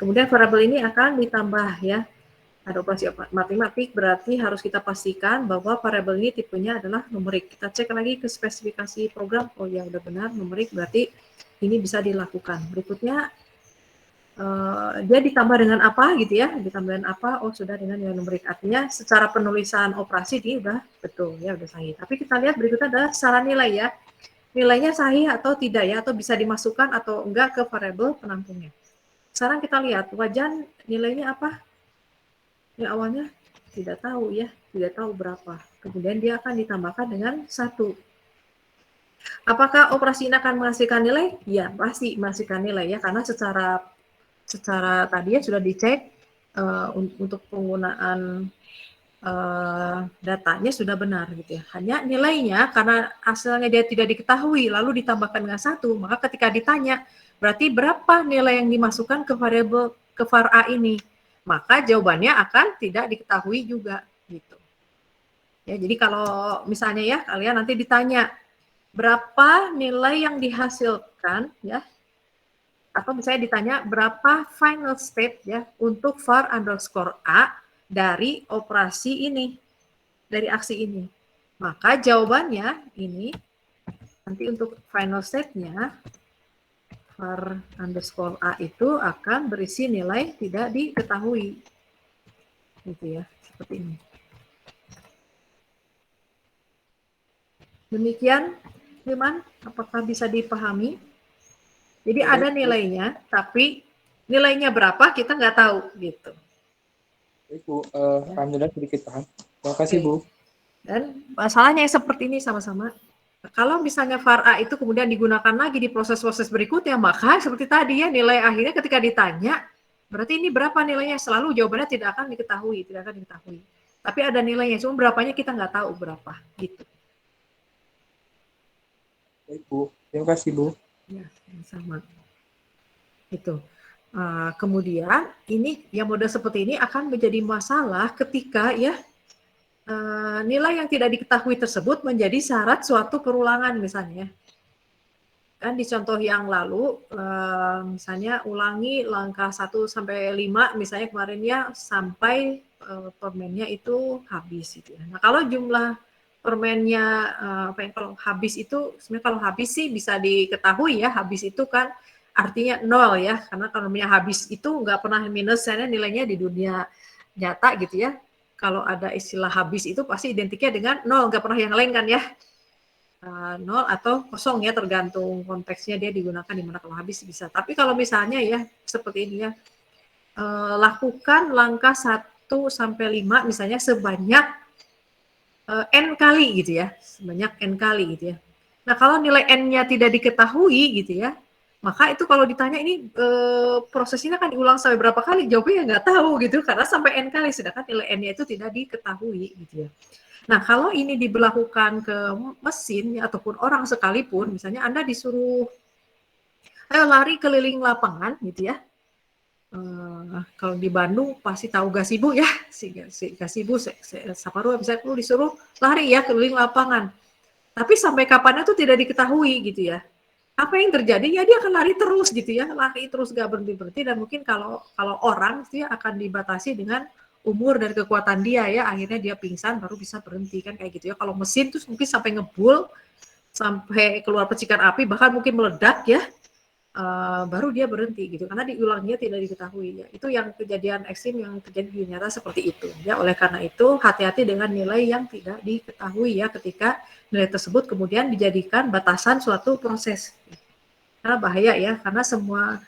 Kemudian variabel ini akan ditambah ya. Ada operasi matematik, berarti harus kita pastikan bahwa variabel ini tipenya adalah numerik. Kita cek lagi ke spesifikasi program, oh ya udah benar numerik, berarti ini bisa dilakukan. Berikutnya dia ditambah dengan apa gitu ya, ditambah dengan apa, oh sudah dengan nilai numerik, artinya secara penulisan operasi dia udah betul ya, udah sahih. Tapi kita lihat berikutnya adalah secara nilai ya, nilainya sahih atau tidak ya, atau bisa dimasukkan atau enggak ke variabel penampungnya. Sekarang kita lihat wajan nilainya apa, ya awalnya tidak tahu ya, tidak tahu berapa, kemudian dia akan ditambahkan dengan 1. Apakah operasi ini akan menghasilkan nilai? Ya pasti menghasilkan nilai ya, karena secara tadi ya sudah dicek untuk penggunaan datanya sudah benar gitu ya. Hanya nilainya karena hasilnya dia tidak diketahui lalu ditambahkan dengan 1, maka ketika ditanya berarti berapa nilai yang dimasukkan ke variabel ke var A ini, maka jawabannya akan tidak diketahui juga gitu. Ya, jadi kalau misalnya ya kalian nanti ditanya berapa nilai yang dihasilkan ya, atau misalnya ditanya berapa final state ya untuk var underscore A dari operasi ini, dari aksi ini. Maka jawabannya ini nanti untuk final state-nya var underscore A itu akan berisi nilai tidak diketahui. Gitu ya, seperti ini. Demikian, Firman, apakah bisa dipahami? Jadi ada nilainya, tapi nilainya berapa kita nggak tahu gitu. Bu, alhamdulillah sedikit paham. Terima kasih, Bu. Dan masalahnya seperti ini sama-sama. Kalau misalnya var A itu kemudian digunakan lagi di proses-proses berikutnya, maka seperti tadi ya, nilai akhirnya ketika ditanya, berarti ini berapa nilainya? Selalu jawabannya tidak akan diketahui, tidak akan diketahui. Tapi ada nilainya, cuma berapanya kita nggak tahu berapa gitu. Baik, Bu. Terima kasih, Bu. Ya, sama. Itu. Kemudian ini yang model seperti ini akan menjadi masalah ketika ya nilai yang tidak diketahui tersebut menjadi syarat suatu perulangan misalnya. Kan di contoh yang lalu misalnya ulangi langkah 1 sampai 5 misalnya kemarin ya sampai permennya itu habis gitu ya. Nah, kalau jumlah permennya kalau habis itu sebenarnya kalau habis sih bisa diketahui ya, habis itu kan artinya 0 ya, karena kalau namanya habis itu nggak pernah minus, karena nilainya di dunia nyata gitu ya. Kalau ada istilah habis itu pasti identiknya dengan 0, nggak pernah yang lain kan ya. 0 atau kosong ya, tergantung konteksnya dia digunakan di mana. Kalau habis bisa. Tapi kalau misalnya ya seperti ini ya, lakukan langkah 1 sampai 5 misalnya sebanyak n kali gitu ya, sebanyak n kali gitu ya. Nah, kalau nilai n-nya tidak diketahui gitu ya, maka itu kalau ditanya ini proses ini akan diulang sampai berapa kali, jawabnya nggak tahu gitu, karena sampai n kali, sedangkan nilai n-nya itu tidak diketahui gitu ya. Nah, kalau ini diberlakukan ke mesin ya, ataupun orang sekalipun, misalnya Anda disuruh ayo lari keliling lapangan gitu ya. Kalau di Bandung pasti tahu gazebo ya, si gazebo Saparua bisa disuruh lari ya keliling lapangan. Tapi sampai kapannya tuh tidak diketahui gitu ya. Apa yang terjadi? Ya dia akan lari terus gitu ya, lari terus gak berhenti-berhenti, dan mungkin kalau orang dia akan dibatasi dengan umur dan kekuatan dia ya, akhirnya dia pingsan baru bisa berhenti kan kayak gitu ya. Kalau mesin tuh mungkin sampai ngebul, sampai keluar percikan api, bahkan mungkin meledak ya, baru dia berhenti gitu, karena diulangnya tidak diketahui ya. Itu yang kejadian ekstrim yang terjadi di nyata seperti itu ya. Oleh karena itu hati-hati dengan nilai yang tidak diketahui ya, ketika nilai tersebut kemudian dijadikan batasan suatu proses. Karena bahaya ya, karena semua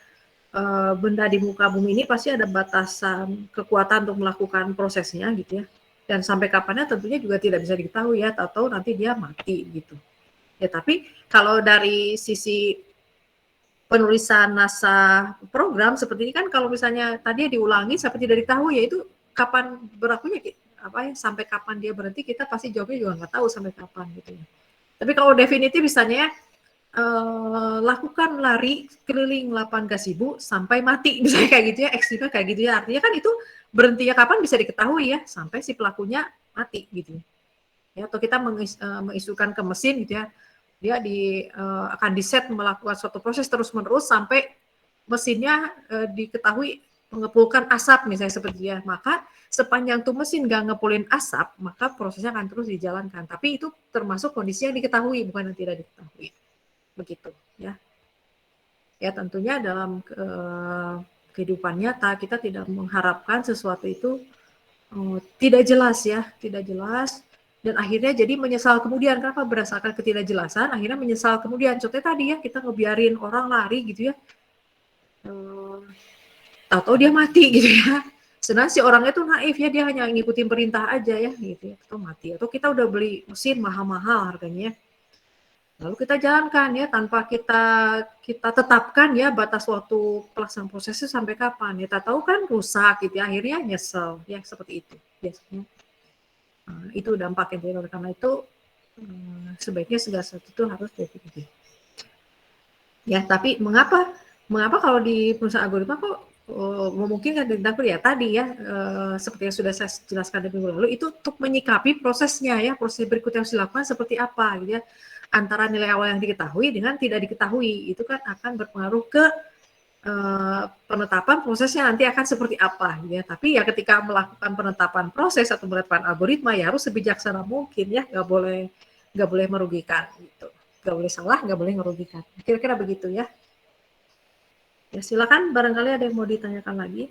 benda di muka bumi ini pasti ada batasan kekuatan untuk melakukan prosesnya gitu ya. Dan sampai kapannya tentunya juga tidak bisa diketahui ya, atau nanti dia mati gitu. Ya, tapi kalau dari sisi penulisan naskah program seperti ini kan, kalau misalnya tadi diulangi sampai tidak diketahui, ya itu kapan berlakunya, apa ya, sampai kapan dia berhenti, kita pasti jawabnya juga nggak tahu sampai kapan gitu ya. Tapi kalau definitif misalnya lakukan lari keliling lapangan gazebo sampai mati, misalnya kayak gitu ya, ekstrimnya kayak gitu ya. Artinya kan itu berhentinya kapan bisa diketahui ya, sampai si pelakunya mati gitu ya. Atau kita mengisukan ke mesin gitu ya, dia akan diset melakukan suatu proses terus-menerus sampai mesinnya diketahui mengepulkan asap misalnya seperti ya. Maka sepanjang tuh mesin nggak ngepulin asap, maka prosesnya akan terus dijalankan. Tapi itu termasuk kondisi yang diketahui, bukan yang tidak diketahui. Begitu ya. Ya tentunya dalam kehidupan nyata kita tidak mengharapkan sesuatu itu tidak jelas ya, tidak jelas, dan akhirnya jadi menyesal kemudian. Kenapa? Berdasarkan ketidakjelasan akhirnya menyesal kemudian. Contohnya tadi ya, kita ngebiarin orang lari gitu ya, tahu-tahu dia mati gitu ya. Sedangkan si orangnya tuh naif ya, dia hanya ngikutin perintah aja ya gitu ya, atau mati. Atau kita udah beli mesin mahal-mahal harganya, lalu kita jalankan ya tanpa kita tetapkan ya batas waktu pelaksanaan prosesnya sampai kapan. Ya tak tahu kan rusak gitu ya, akhirnya nyesel ya, seperti itu biasanya. Itu dampaknya. Karena itu sebaiknya segala sesuatu itu harus definitif. Ya, tapi mengapa kalau di perusahaan algoritma kok memungkinkan dapur ya tadi ya, seperti yang sudah saya jelaskan di minggu lalu, itu untuk menyikapi prosesnya ya, proses berikutnya yang harus dilakukan seperti apa gitu ya, antara nilai awal yang diketahui dengan tidak diketahui, itu kan akan berpengaruh ke penetapan prosesnya nanti akan seperti apa gitu ya. Tapi ya ketika melakukan penetapan proses atau penetapan algoritma ya harus sebijaksana mungkin ya, nggak boleh merugikan gitu, nggak boleh salah, nggak boleh merugikan, kira-kira begitu ya. Ya silakan, barangkali ada yang mau ditanyakan lagi.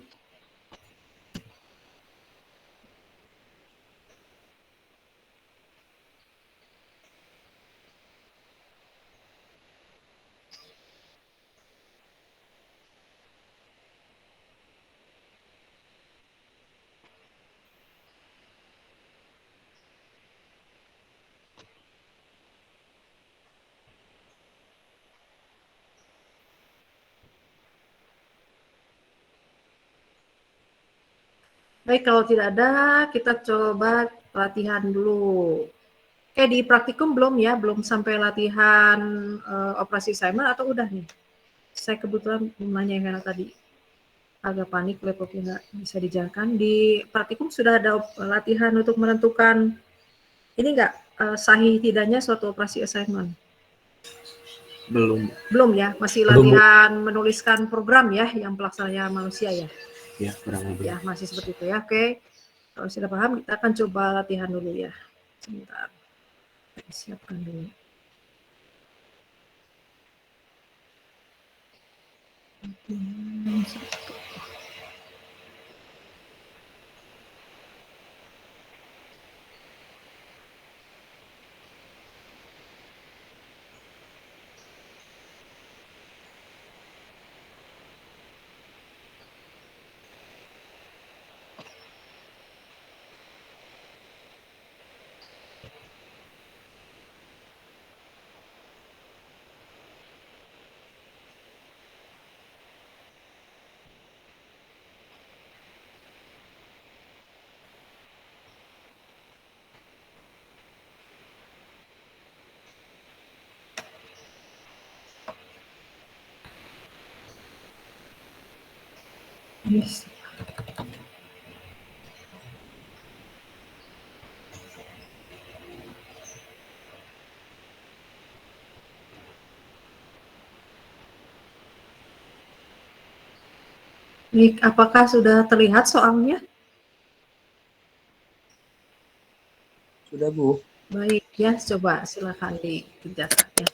Baik, kalau tidak ada, kita coba latihan dulu. Di praktikum belum ya? Belum sampai latihan operasi assignment atau udah nih? Saya kebetulan nanya yang karena tadi agak panik, laptopnya nggak bisa dijalankan. Di praktikum sudah ada latihan untuk menentukan ini nggak sahih tidaknya suatu operasi assignment? Belum ya? Masih latihan menuliskan program ya, yang pelaksananya manusia ya? Ya, kurang lebih. Ya, masih seperti itu ya. Oke. Kalau sudah paham, kita akan coba latihan dulu ya. Sebentar. Kita siapkan dulu. Yes. Baik, apakah sudah terlihat soalnya? Sudah, Bu. Baik ya, coba silakan dikerjakan ya.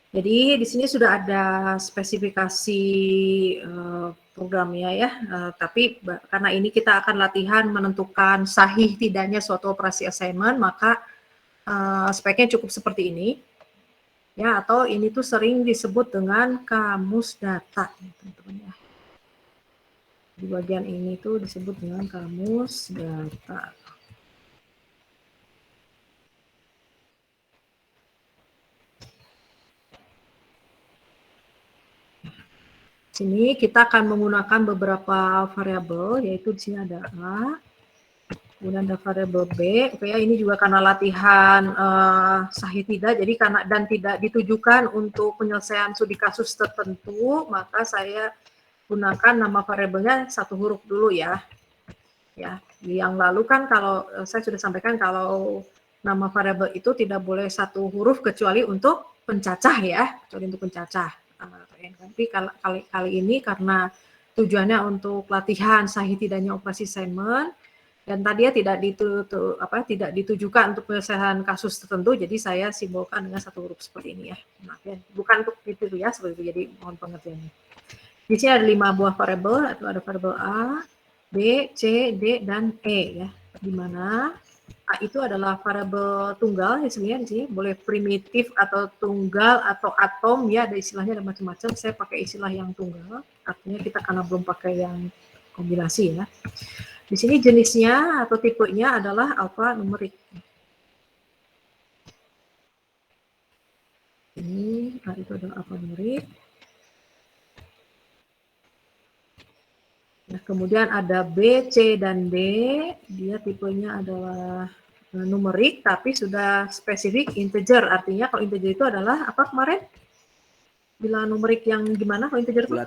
Jadi di sini sudah ada spesifikasi programnya ya, tapi karena ini kita akan latihan menentukan sahih tidaknya suatu operasi assignment, maka speknya cukup seperti ini. Ya, atau ini tuh sering disebut dengan kamus data, teman-teman ya. Di bagian ini tuh disebut dengan kamus data. Sini kita akan menggunakan beberapa variabel, yaitu di sini ada A, kemudian ada variabel B. Oke ya, ini juga karena latihan sahih tidak, jadi karena dan tidak ditujukan untuk penyelesaian studi kasus tertentu, maka saya gunakan nama variabelnya satu huruf dulu ya. Ya, yang lalu kan kalau saya sudah sampaikan kalau nama variabel itu tidak boleh satu huruf kecuali untuk pencacah ya, kecuali untuk pencacah. Tapi kali ini karena tujuannya untuk latihan sahih tidaknya operasi assignment dan tadi ya tidak ditujukan untuk penyelesaian kasus tertentu, jadi saya simbolkan dengan satu huruf seperti ini ya. Maaf ya, bukan untuk itu ya, seperti itu, jadi mohon pengertiannya. Di sini ada 5 buah variabel, atau ada variabel A, B, C, D, dan E ya. Di mana A itu adalah variabel tunggal ya sebenarnya di sini, boleh primitif atau tunggal atau atom ya, ada istilahnya ada macam-macam. Saya pakai istilah yang tunggal, artinya kita karena belum pakai yang kombinasi ya. Di sini jenisnya atau tipenya adalah alfanumerik. Ini A itu adalah alfanumerik. Nah, kemudian ada B, C, dan D. Dia tipenya adalah numerik, tapi sudah spesifik integer. Artinya kalau integer itu adalah apa kemarin? Bila numerik yang gimana kalau integer itu?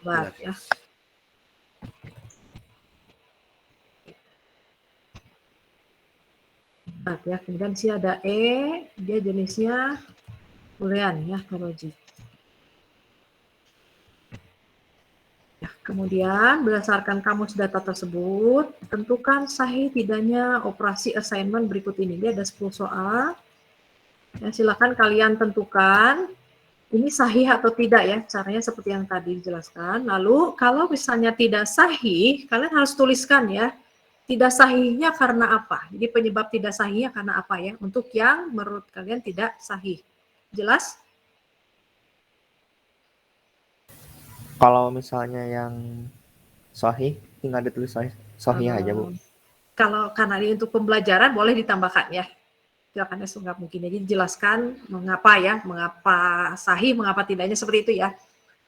Bulat ya. Ya, kemudian sini ada E, dia jenisnya boolean ya, logic. Ya, kemudian berdasarkan kamus data tersebut, tentukan sahih tidaknya operasi assignment berikut ini. Dia ada 10 soal. Ya, silakan kalian tentukan ini sahih atau tidak ya, caranya seperti yang tadi dijelaskan. Lalu kalau misalnya tidak sahih, kalian harus tuliskan ya. Tidak sahihnya karena apa? Jadi penyebab tidak sahihnya karena apa ya? Untuk yang menurut kalian tidak sahih. Jelas? Kalau misalnya yang sahih, tinggal ditulis sahih aja, Bu. Kalau karena ini untuk pembelajaran boleh ditambahkan ya. Silakan nggak mungkin. Jadi jelaskan mengapa ya, mengapa sahih, mengapa tidaknya seperti itu ya.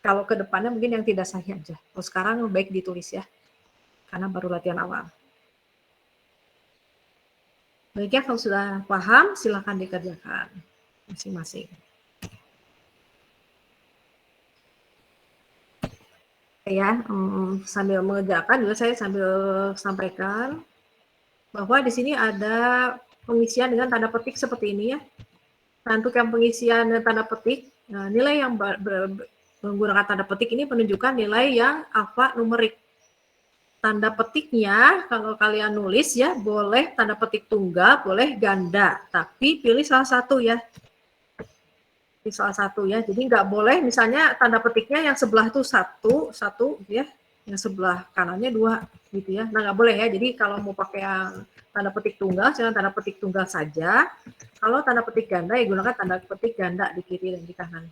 Kalau ke depannya mungkin yang tidak sahih aja. Kalau sekarang baik ditulis ya. Karena baru latihan awal. Baik ya, kalau sudah paham, silakan dikerjakan masing-masing. Ya, sambil mengerjakan juga saya sambil sampaikan bahwa di sini ada pengisian dengan tanda petik seperti ini ya. Nah, untuk yang pengisian dengan tanda petik, nilai yang menggunakan tanda petik ini menunjukkan nilai yang alfanumerik. Tanda petiknya kalau kalian nulis ya boleh tanda petik tunggal, boleh ganda, tapi pilih salah satu ya. Pilih salah satu ya. Jadi nggak boleh misalnya tanda petiknya yang sebelah tuh satu ya, yang sebelah kanannya 2 gitu ya. Nah nggak boleh ya. Jadi kalau mau pakai yang tanda petik tunggal, jangan tanda petik tunggal saja. Kalau tanda petik ganda ya gunakan tanda petik ganda di kiri dan di kanan.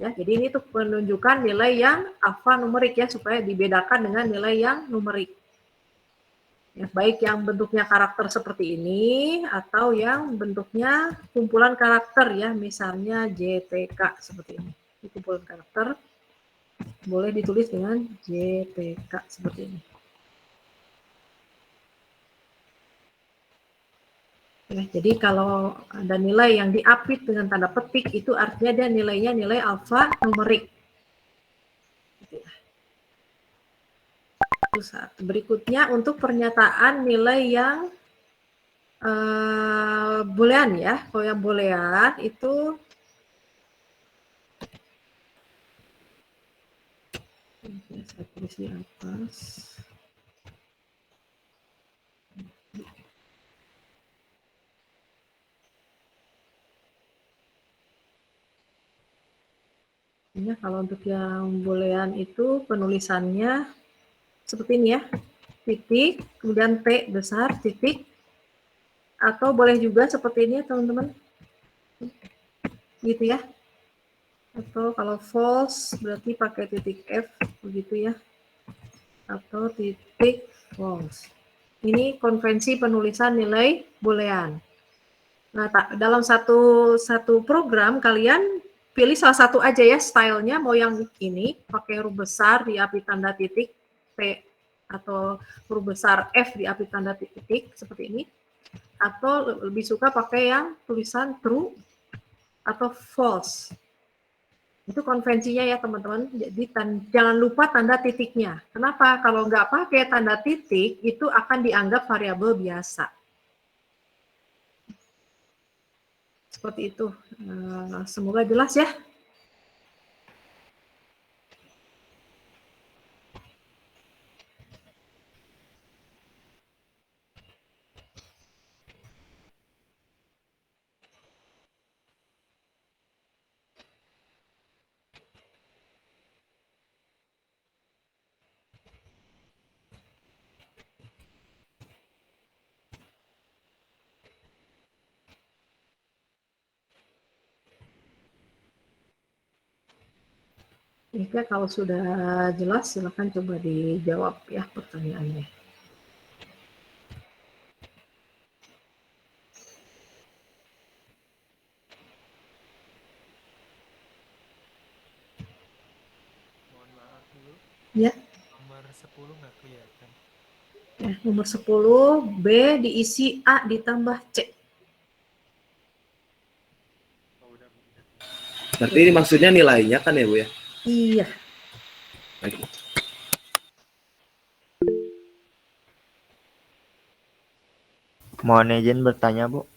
Ya, jadi ini tuh menunjukkan nilai yang alfanumerik ya, supaya dibedakan dengan nilai yang numerik. Ya, baik yang bentuknya karakter seperti ini, atau yang bentuknya kumpulan karakter ya, misalnya JPK seperti ini. Ini kumpulan karakter, boleh ditulis dengan JPK seperti ini. Ya, jadi kalau ada nilai yang diapit dengan tanda petik, itu artinya dia nilainya nilai alfanumerik. Berikutnya untuk pernyataan nilai yang boolean ya. Kalau yang boolean itu saya tulis di atas. Ya, kalau untuk yang boolean itu penulisannya seperti ini ya. Titik, kemudian T besar, titik. Atau boleh juga seperti ini ya teman-teman. Gitu ya. Atau kalau false berarti pakai titik F begitu ya. Atau titik false. Ini konvensi penulisan nilai boolean. Nah, dalam satu program kalian pilih salah satu aja ya stylenya, mau yang ini pakai huruf besar diapit tanda titik P atau huruf besar F diapit tanda titik seperti ini, atau lebih suka pakai yang tulisan true atau false. Itu konvensinya ya teman-teman. Jadi jangan lupa tanda titiknya. Kenapa? Kalau nggak pakai tanda titik itu akan dianggap variabel biasa. Seperti itu. Semoga jelas ya. Jika kalau sudah jelas, silakan coba dijawab ya pertanyaannya. Mohon maaf dulu. Ya. Nomor 10 nggak kelihatan. Ya, nomor 10, B diisi A ditambah C. Berarti ini maksudnya nilainya kan ya Bu ya? Iya. Baik. Mohon izin bertanya Bu.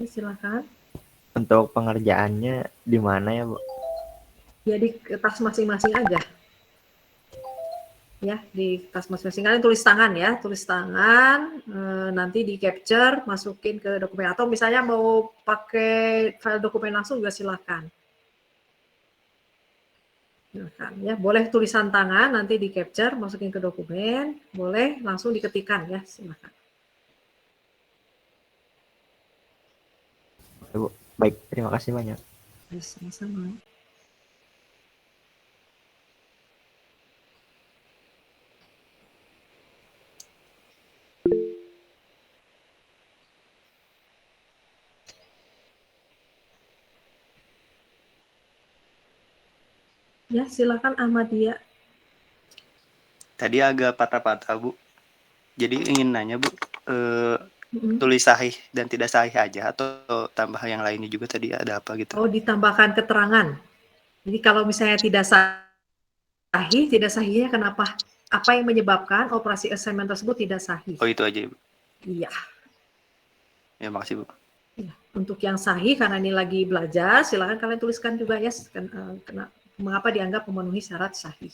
Silakan. Untuk pengerjaannya di mana ya Bu? Ya di tas masing-masing aja. Ya di tas masing-masing, kalian tulis tangan ya, tulis tangan, nanti di capture, masukin ke dokumen, atau misalnya mau pakai file dokumen langsung juga silakan. Ya, boleh tulisan tangan, nanti di capture, masukin ke dokumen, boleh langsung diketikkan ya, silakan. Baik, terima kasih banyak. Sama-sama. Ya, silakan Ahmadiyah. Tadi agak patah-patah Bu. Jadi ingin nanya Bu, Mm-mm. tulis sahih dan tidak sahih aja atau tambah yang lainnya juga tadi ada apa gitu? Oh, ditambahkan keterangan. Jadi kalau misalnya tidak sahih, tidak sahihnya kenapa? Apa yang menyebabkan operasi assignment tersebut tidak sahih? Oh itu aja Bu. Iya. Ya makasih Bu. Ya, untuk yang sahih karena ini lagi belajar, silakan kalian tuliskan juga ya, mengapa dianggap memenuhi syarat sahih.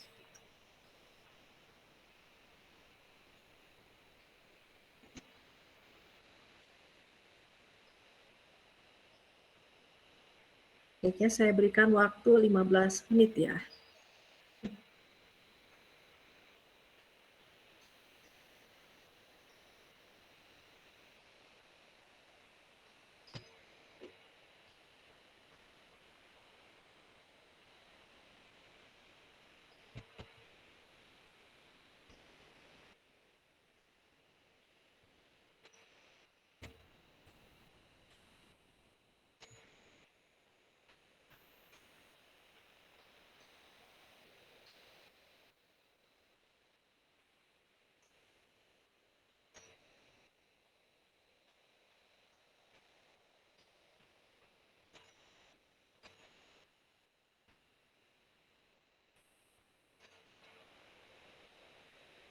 Baik ya, saya berikan waktu 15 menit ya.